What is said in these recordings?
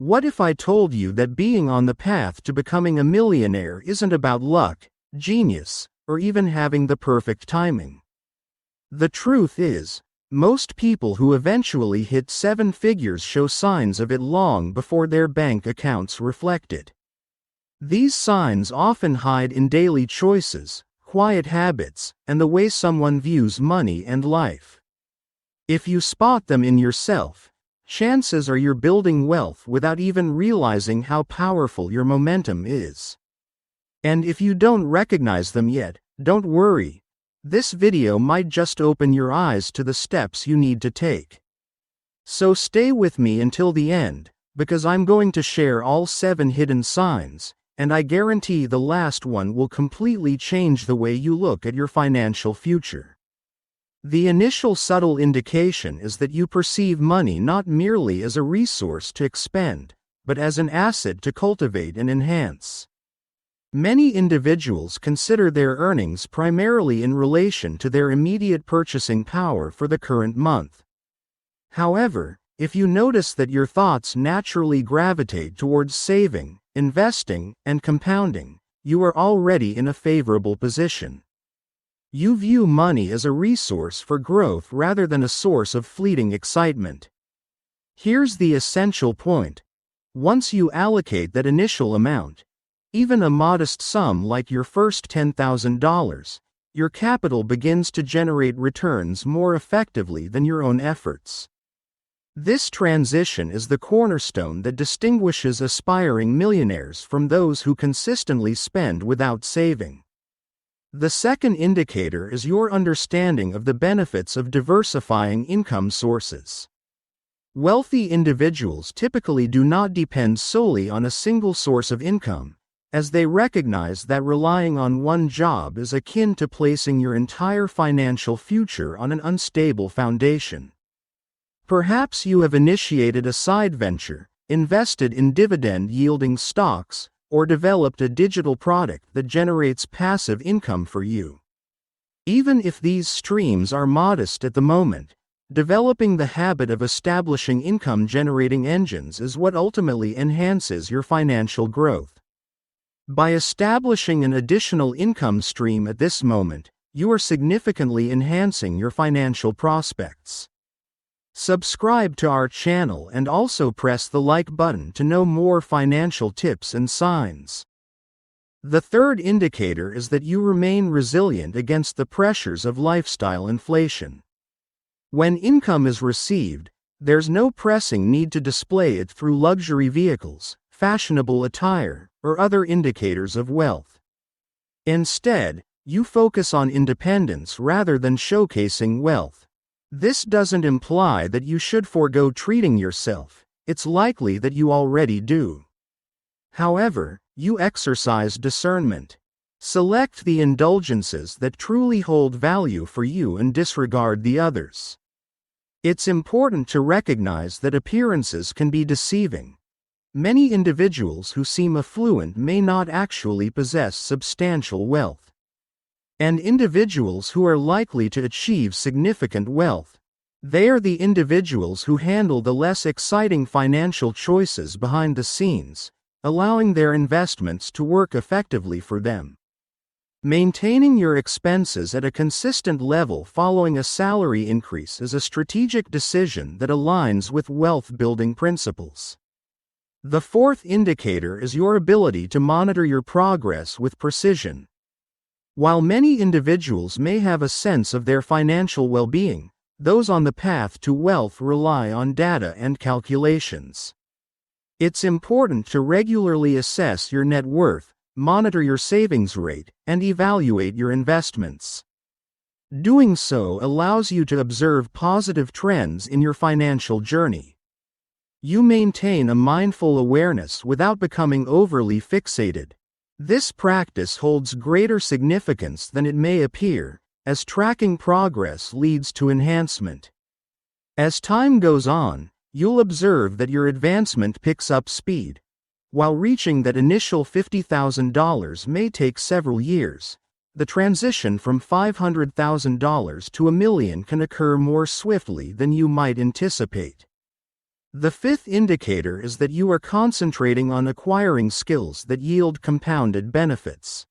What if I told you that being on the path to becoming a millionaire isn't about luck, genius, or even having the perfect timing? The truth is, most people who eventually hit seven figures show signs of it long before their bank accounts reflect it. These signs often hide in daily choices, quiet habits, and the way someone views money and life. If you spot them in yourself, chances are you're building wealth without even realizing how powerful your momentum is. And if you don't recognize them yet, don't worry. This video might just open your eyes to the steps you need to take. So stay with me until the end, because I'm going to share all 7 hidden signs, and I guarantee the last one will completely change the way you look at your financial future. The initial subtle indication is that you perceive money not merely as a resource to expend, but as an asset to cultivate and enhance. Many individuals consider their earnings primarily in relation to their immediate purchasing power for the current month. However, if you notice that your thoughts naturally gravitate towards saving, investing, and compounding, you are already in a favorable position. You view money as a resource for growth rather than a source of fleeting excitement. Here's the essential point. Once you allocate that initial amount, even a modest sum like your first $10,000, your capital begins to generate returns more effectively than your own efforts. This transition is the cornerstone that distinguishes aspiring millionaires from those who consistently spend without saving. The second indicator is your understanding of the benefits of diversifying income sources. Wealthy individuals typically do not depend solely on a single source of income, as they recognize that relying on one job is akin to placing your entire financial future on an unstable foundation. Perhaps you have initiated a side venture, invested in dividend-yielding stocks, or developed a digital product that generates passive income for you. Even if these streams are modest at the moment, developing the habit of establishing income-generating engines is what ultimately enhances your financial growth. By establishing an additional income stream at this moment, you are significantly enhancing your financial prospects. Subscribe to our channel and also press the like button to know more financial tips and signs. The third indicator is that you remain resilient against the pressures of lifestyle inflation. When income is received, there's no pressing need to display it through luxury vehicles, fashionable attire, or other indicators of wealth. Instead, you focus on independence rather than showcasing wealth. This doesn't imply that you should forego treating yourself, it's likely that you already do. However, you exercise discernment. Select the indulgences that truly hold value for you and disregard the others. It's important to recognize that appearances can be deceiving. Many individuals who seem affluent may not actually possess substantial wealth. And individuals who are likely to achieve significant wealth, they are the individuals who handle the less exciting financial choices behind the scenes, allowing their investments to work effectively for them. Maintaining your expenses at a consistent level following a salary increase is a strategic decision that aligns with wealth-building principles. The fourth indicator is your ability to monitor your progress with precision. While many individuals may have a sense of their financial well-being, those on the path to wealth rely on data and calculations. It's important to regularly assess your net worth, monitor your savings rate, and evaluate your investments. Doing so allows you to observe positive trends in your financial journey. You maintain a mindful awareness without becoming overly fixated. This practice holds greater significance than it may appear, as tracking progress leads to enhancement. As time goes on, you'll observe that your advancement picks up speed. While reaching that initial $50,000 may take several years, the transition from $500,000 to $1 million can occur more swiftly than you might anticipate. The fifth indicator is that you are concentrating on acquiring skills that yield compounded benefits.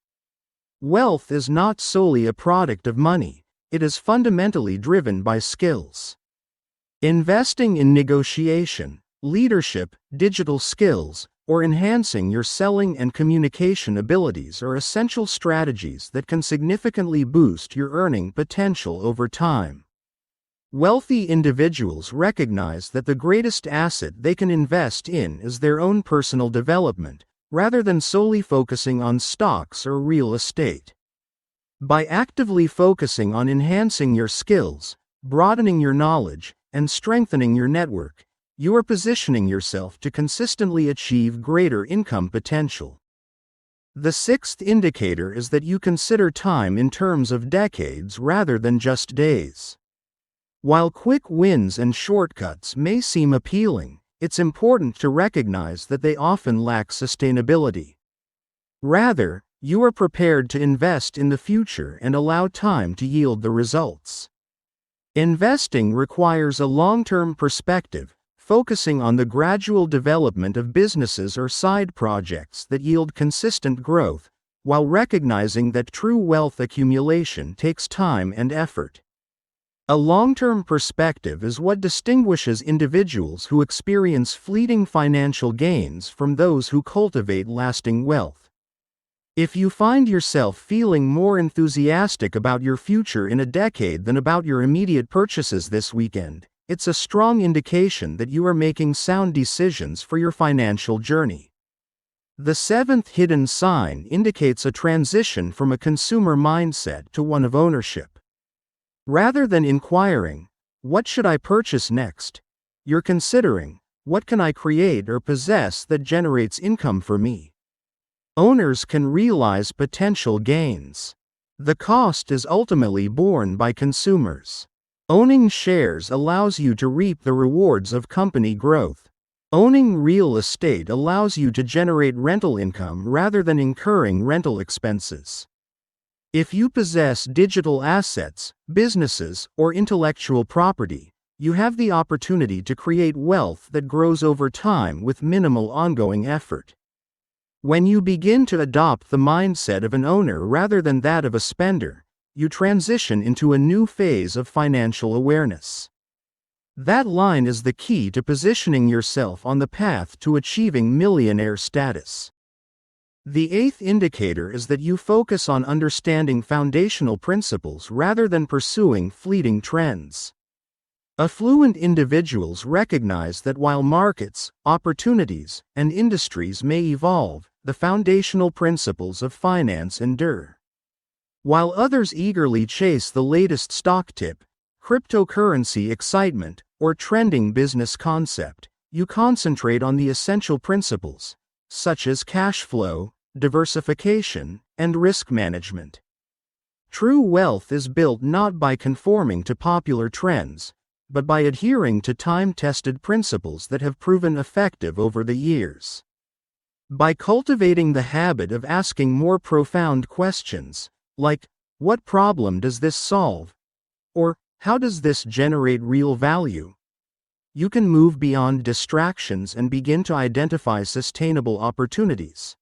Wealth is not solely a product of money, it is fundamentally driven by skills. Investing in negotiation, leadership, digital skills, or enhancing your selling and communication abilities are essential strategies that can significantly boost your earning potential over time. Wealthy individuals recognize that the greatest asset they can invest in is their own personal development, rather than solely focusing on stocks or real estate. By actively focusing on enhancing your skills, broadening your knowledge, and strengthening your network, you are positioning yourself to consistently achieve greater income potential. The sixth indicator is that you consider time in terms of decades rather than just days. While quick wins and shortcuts may seem appealing, it's important to recognize that they often lack sustainability. Rather, you are prepared to invest in the future and allow time to yield the results. Investing requires a long-term perspective, focusing on the gradual development of businesses or side projects that yield consistent growth, while recognizing that true wealth accumulation takes time and effort. A long-term perspective is what distinguishes individuals who experience fleeting financial gains from those who cultivate lasting wealth. If you find yourself feeling more enthusiastic about your future in a decade than about your immediate purchases this weekend, it's a strong indication that you are making sound decisions for your financial journey. The seventh hidden sign indicates a transition from a consumer mindset to one of ownership. Rather than inquiring, "What should I purchase next?" you're considering, "What can I create or possess that generates income for me?" Owners can realize potential gains. The cost is ultimately borne by consumers. Owning shares allows you to reap the rewards of company growth. Owning real estate allows you to generate rental income rather than incurring rental expenses. If you possess digital assets, businesses, or intellectual property, you have the opportunity to create wealth that grows over time with minimal ongoing effort. When you begin to adopt the mindset of an owner rather than that of a spender, you transition into a new phase of financial awareness. That line is the key to positioning yourself on the path to achieving millionaire status. The eighth indicator is that you focus on understanding foundational principles rather than pursuing fleeting trends. Affluent individuals recognize that while markets, opportunities, and industries may evolve, the foundational principles of finance endure. While others eagerly chase the latest stock tip, cryptocurrency excitement, or trending business concept, you concentrate on the essential principles, such as cash flow, diversification, and risk management. True wealth is built not by conforming to popular trends, but by adhering to time-tested principles that have proven effective over the years. By cultivating the habit of asking more profound questions, like, "What problem does this solve?" or "How does this generate real value?" you can move beyond distractions and begin to identify sustainable opportunities.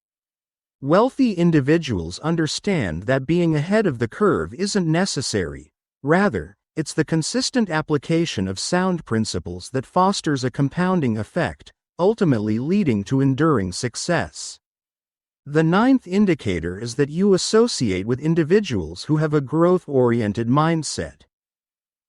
Wealthy individuals understand that being ahead of the curve isn't necessary, rather, it's the consistent application of sound principles that fosters a compounding effect, ultimately leading to enduring success. The ninth indicator is that you associate with individuals who have a growth-oriented mindset.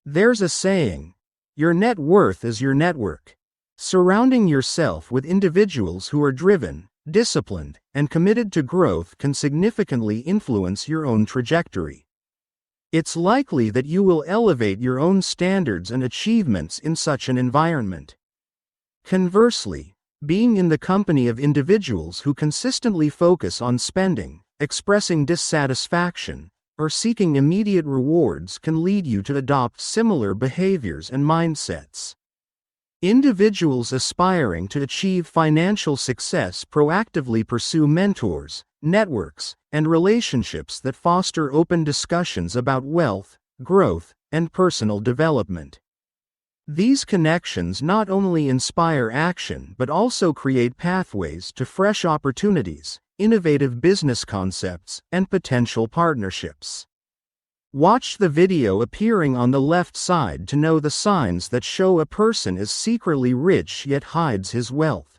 There's a saying, "Your net worth is your network." Surrounding yourself with individuals who are driven, disciplined, and committed to growth can significantly influence your own trajectory. It's likely that you will elevate your own standards and achievements in such an environment. Conversely, being in the company of individuals who consistently focus on spending, expressing dissatisfaction, or seeking immediate rewards can lead you to adopt similar behaviors and mindsets. Individuals aspiring to achieve financial success proactively pursue mentors, networks, and relationships that foster open discussions about wealth, growth, and personal development. These connections not only inspire action but also create pathways to fresh opportunities, innovative business concepts, and potential partnerships. Watch the video appearing on the left side to know the signs that show a person is secretly rich yet hides his wealth.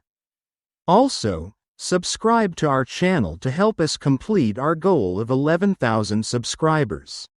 Also, subscribe to our channel to help us complete our goal of 11,000 subscribers.